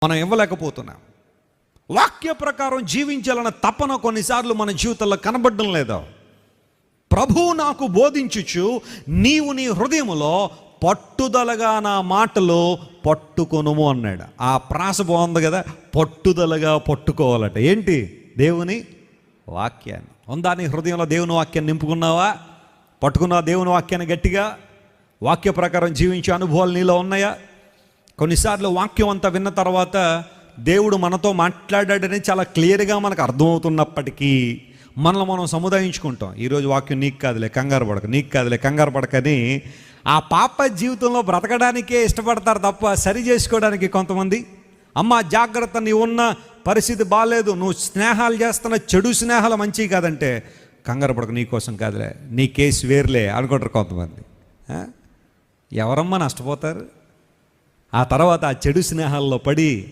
మనం ఇవ్వలేకపోతున్నాం. వాక్య ప్రకారం జీవించాలన్న తపన కొన్నిసార్లు మన జీవితంలో కనబడడం లేదా? ప్రభువు నాకు బోధించుచు నీవు నీ హృదయములో పట్టుదలగా నా మాటలు పట్టుకొనుము అన్నాడు. ఆ ప్రాస బాగుంది కదా, పట్టుదలగా పట్టుకోవాలట. ఏంటి? దేవుని వాక్యాన్ని. ఉందా నీ హృదయంలో దేవుని వాక్యాన్ని నింపుకున్నావా? పట్టుకున్నావా దేవుని వాక్యాన్ని గట్టిగా? వాక్య ప్రకారం జీవించే అనుభవాలు నీలో ఉన్నాయా? కొన్నిసార్లు వాక్యం అంతా విన్న తర్వాత దేవుడు మనతో మాట్లాడాడని చాలా క్లియర్గా మనకు అర్థమవుతున్నప్పటికీ మనల్ని మనం సముదాయించుకుంటాం. ఈరోజు వాక్యం నీకు కాదులే, కంగారు పడక, నీకు కాదులే, కంగారు పడకని ఆ పాప జీవితంలో బ్రతకడానికే ఇష్టపడతారు తప్ప సరి చేసుకోవడానికి కొంతమంది, అమ్మ జాగ్రత్త, నీ ఉన్న పరిస్థితి బాగాలేదు, నువ్వు స్నేహాలు చేస్తున్న చెడు స్నేహాలు మంచివి కాదంటే, కంగారు పడక, నీ కోసం కాదులే, నీ కేసు వేరులే అనుకుంటారు కొంతమంది. ఎవరమ్మా నష్టపోతారు? ఆ తర్వాత ఆ చెడు స్నేహాల్లో పడి